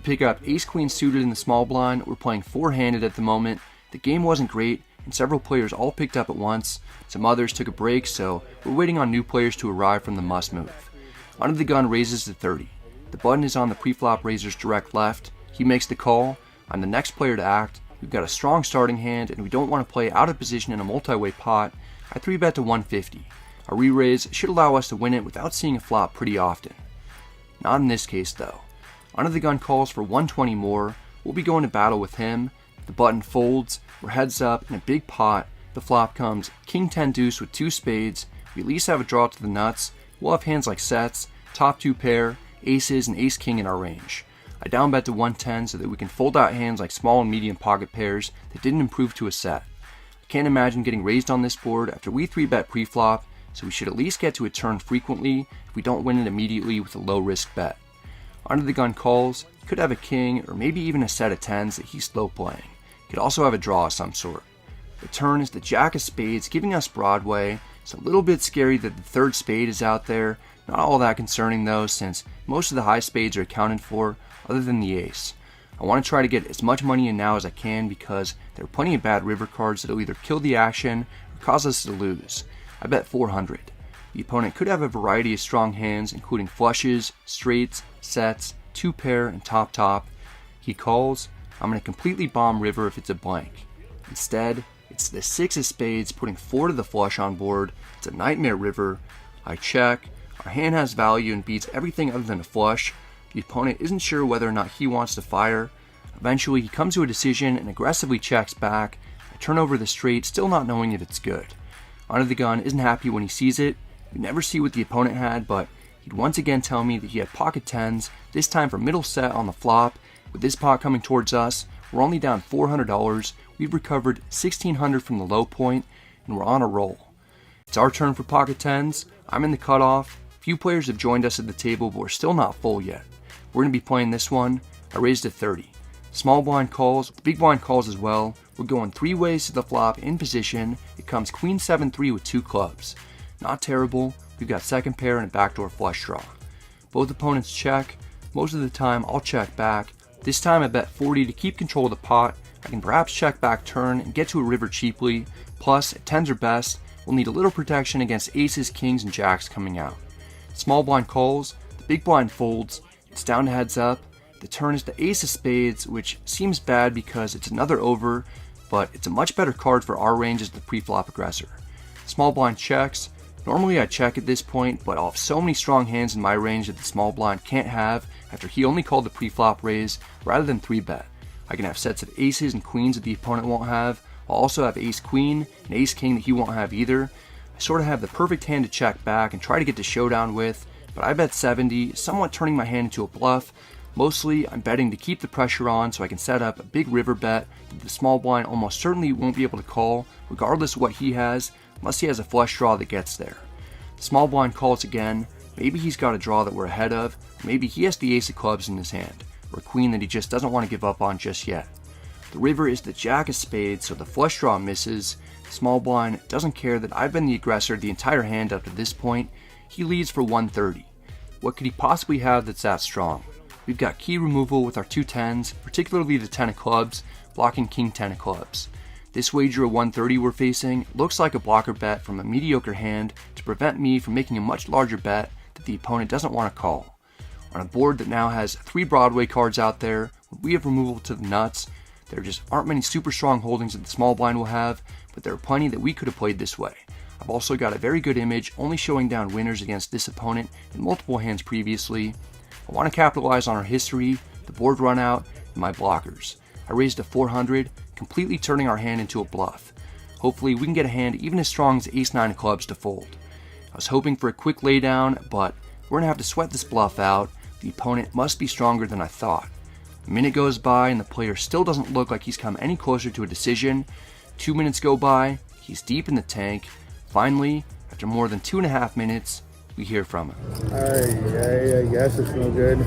pick up ace-queen suited in the small blind. We're playing four-handed at the moment. The game wasn't great, and several players all picked up at once. Some others took a break, so we're waiting on new players to arrive from the must move. Under the gun raises to 30. The button is on the pre-flop raiser's direct left. He makes the call. I'm the next player to act. We've got a strong starting hand, and we don't want to play out of position in a multi-way pot. I 3-bet to 150. A re-raise should allow us to win it without seeing a flop pretty often. Not in this case though. Under the gun calls for 120 more. We'll be going to battle with him. The button folds. We're heads up in a big pot. The flop comes king 10 deuce with two spades. We at least have a draw to the nuts. We'll have hands like sets, top two pair, aces, and ace king in our range. I down bet to 110 so that we can fold out hands like small and medium pocket pairs that didn't improve to a set. I can't imagine getting raised on this board after we 3-bet pre-flop, so we should at least get to a turn frequently if we don't win it immediately with a low risk bet. Under the gun calls, he could have a king or maybe even a set of tens that he's slow playing. He could also have a draw of some sort. The turn is the jack of spades giving us Broadway. It's a little bit scary that the third spade is out there. Not all that concerning though, since most of the high spades are accounted for other than the ace. I want to try to get as much money in now as I can because there are plenty of bad river cards that will either kill the action or cause us to lose. I bet 400. The opponent could have a variety of strong hands including flushes, straights, sets, two pair, and top top. He calls. I'm going to completely bomb river if it's a blank. Instead, it's the six of spades putting 4 to the flush on board. It's a nightmare river. I check. Our hand has value and beats everything other than a flush. The opponent isn't sure whether or not he wants to fire. Eventually, he comes to a decision and aggressively checks back. I turn over the straight, still not knowing if it's good. Under the gun isn't happy when he sees it. We never see what the opponent had, but he'd once again tell me that he had pocket tens, this time for middle set on the flop. With this pot coming towards us, we're only down $400. We've recovered $1,600 from the low point, and we're on a roll. It's our turn for pocket tens. I'm in the cutoff. Few players have joined us at the table, but we're still not full yet. We're going to be playing this one. I raised to 30. Small blind calls, the big blind calls as well. We're going 3 ways to the flop in position. It comes queen 7-3 with 2 clubs. Not terrible. We've got second pair and a backdoor flush draw. Both opponents check. Most of the time I'll check back. This time I bet 40 to keep control of the pot. I can perhaps check back turn and get to a river cheaply. Plus, if tens are best, we'll need a little protection against aces, kings, and jacks coming out. Small blind calls. The big blind folds. It's down to heads up. The turn is the ace of spades, which seems bad because it's another over, but it's a much better card for our range as the pre-flop aggressor. Small blind checks. Normally I check at this point, but I'll have so many strong hands in my range that the small blind can't have after he only called the pre-flop raise rather than 3-bet. I can have sets of aces and queens that the opponent won't have. I'll also have ace queen and ace king that he won't have either. I sort of have the perfect hand to check back and try to get to showdown with, but I bet 70, somewhat turning my hand into a bluff. Mostly, I'm betting to keep the pressure on so I can set up a big river bet that the small blind almost certainly won't be able to call, regardless of what he has, unless he has a flush draw that gets there. The small blind calls again. Maybe he's got a draw that we're ahead of, or maybe he has the ace of clubs in his hand, or a queen that he just doesn't want to give up on just yet. The river is the jack of spades, so the flush draw misses. The small blind doesn't care that I've been the aggressor the entire hand up to this point. He leads for 130. What could he possibly have that's that strong? We've got key removal with our 2 tens, particularly the 10 of clubs, blocking king 10 of clubs. This wager of 130 we're facing looks like a blocker bet from a mediocre hand to prevent me from making a much larger bet that the opponent doesn't want to call. On a board that now has 3 Broadway cards out there, we have removal to the nuts. There just aren't many super strong holdings that the small blind will have, but there are plenty that we could have played this way. I've also got a very good image, only showing down winners against this opponent in multiple hands previously. I want to capitalize on our history, the board run out, and my blockers. I raised to 400, completely turning our hand into a bluff. Hopefully we can get a hand even as strong as ace-9 of clubs to fold. I was hoping for a quick laydown, but we're going to have to sweat this bluff out. The opponent must be stronger than I thought. A minute goes by and the player still doesn't look like he's come any closer to a decision. 2 minutes go by, he's deep in the tank. Finally, after more than 2.5 minutes, we hear from him. I guess it's no good.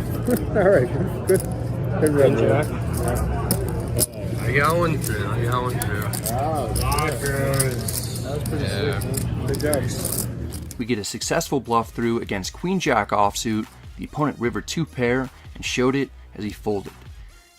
Alright, good. Good run, Jack. I got one through. Oh, Blockers. that was pretty sick, man. Good job. We get a successful bluff through against Queen Jack offsuit. The opponent rivered 2 pair and showed it as he folded.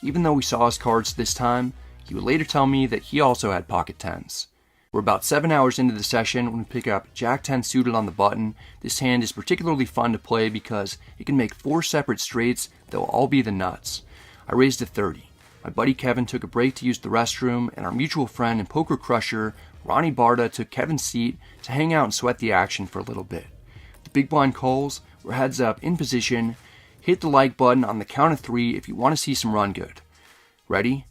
Even though we saw his cards this time, he would later tell me that he also had pocket tens. We're about 7 hours into the session when we pick up Jack 10 suited on the button. This hand is particularly fun to play because it can make 4 separate straights that will all be the nuts. I raised to 30. My buddy Kevin took a break to use the restroom, and our mutual friend and poker crusher, Ronnie Barda, took Kevin's seat to hang out and sweat the action for a little bit. The big blind calls, we're heads up in position. Hit the like button on the count of 3 if you want to see some run good. Ready?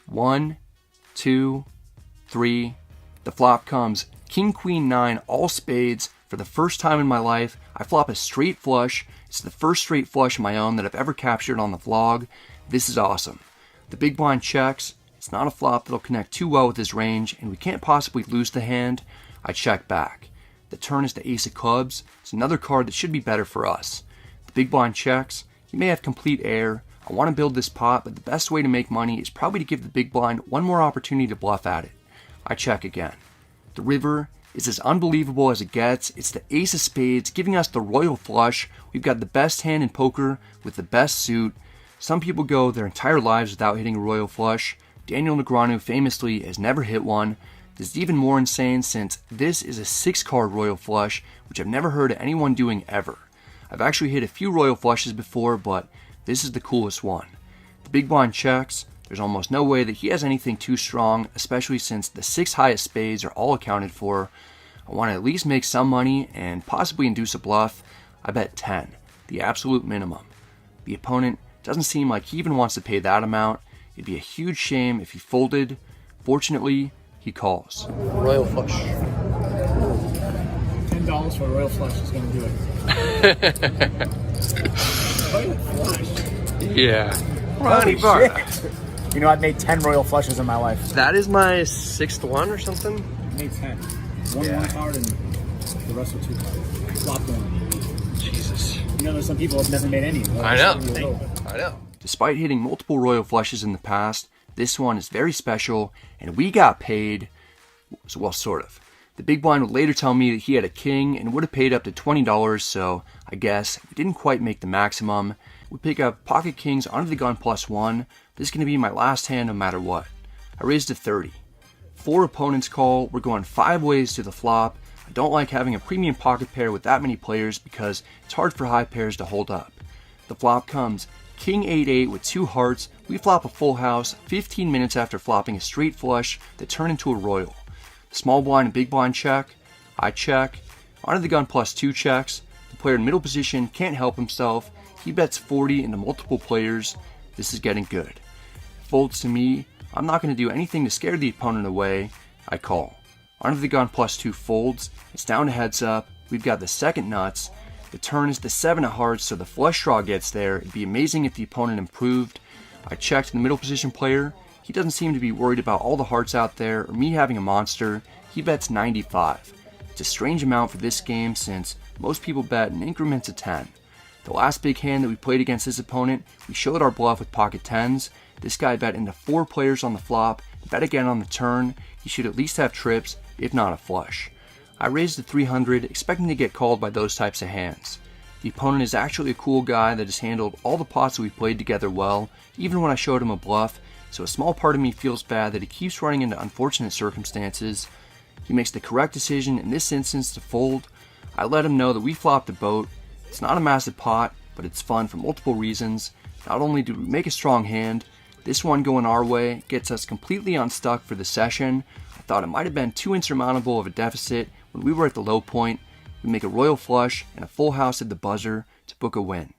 1, 2, 3. The flop comes King, Queen, 9, all spades. For the first time in my life, I flop a straight flush. It's the first straight flush of my own that I've ever captured on the vlog. This is awesome. The big blind checks. It's not a flop that'll connect too well with his range, and we can't possibly lose the hand. I check back. The turn is the ace of clubs. It's another card that should be better for us. The big blind checks. He may have complete air. I want to build this pot, but the best way to make money is probably to give the big blind one more opportunity to bluff at it. I check again. The river is as unbelievable as it gets. It's the ace of spades giving us the royal flush. We've got the best hand in poker with the best suit. Some people go their entire lives without hitting a royal flush. Daniel Negreanu famously has never hit one. This is even more insane since this is a 6-card royal flush, which I've never heard of anyone doing ever. I've actually hit a few royal flushes before, but this is the coolest one. The big blind checks. There's almost no way that he has anything too strong, especially since the 6 highest spades are all accounted for. I want to at least make some money and possibly induce a bluff. I bet 10, the absolute minimum. The opponent doesn't seem like he even wants to pay that amount. It'd be a huge shame if he folded. Fortunately, he calls. Royal flush. $10 for a royal flush is going to do it. Royal flush. Yeah. Ronnie Barda. You know, I've made 10 royal flushes in my life. That is my 6th one or something. I made 10. One card and the rest are 2 cards. Flop one. Jesus. You know, there's some people who have never made any. I know. Despite hitting multiple royal flushes in the past, this one is very special, and we got paid, well, sort of. The big blind would later tell me that he had a king and would have paid up to $20, so I guess we didn't quite make the maximum. We pick up pocket kings under the gun +1. This is going to be my last hand no matter what. I raised to 30. 4 opponents call. We're going 5 ways to the flop. I don't like having a premium pocket pair with that many players because it's hard for high pairs to hold up. The flop comes King 8-8 with 2 hearts. We flop a full house 15 minutes after flopping a straight flush that turned into a royal. The small blind and big blind check. I check. Under the gun +2 checks. The player in middle position can't help himself. He bets 40 into multiple players. This is getting good. Folds to me. I'm not going to do anything to scare the opponent away. I call. Under the gun +2 folds. It's down to heads up. We've got the second nuts. The turn is the 7 of hearts, so the flush draw gets there. It'd be amazing if the opponent improved. I checked the middle position player. He doesn't seem to be worried about all the hearts out there or me having a monster. He bets 95. It's a strange amount for this game since most people bet in increments of 10. The last big hand that we played against this opponent, we showed our bluff with pocket 10s. This guy bet into 4 players on the flop, bet again on the turn. He should at least have trips, if not a flush. I raised to 300, expecting to get called by those types of hands. The opponent is actually a cool guy that has handled all the pots that we played together well, even when I showed him a bluff, so a small part of me feels bad that he keeps running into unfortunate circumstances. He makes the correct decision in this instance to fold. I let him know that we flopped the boat. It's not a massive pot, but it's fun for multiple reasons. Not only do we make a strong hand, this one going our way gets us completely unstuck for the session. I thought it might have been too insurmountable of a deficit when we were at the low point. We make a royal flush and a full house at the buzzer to book a win.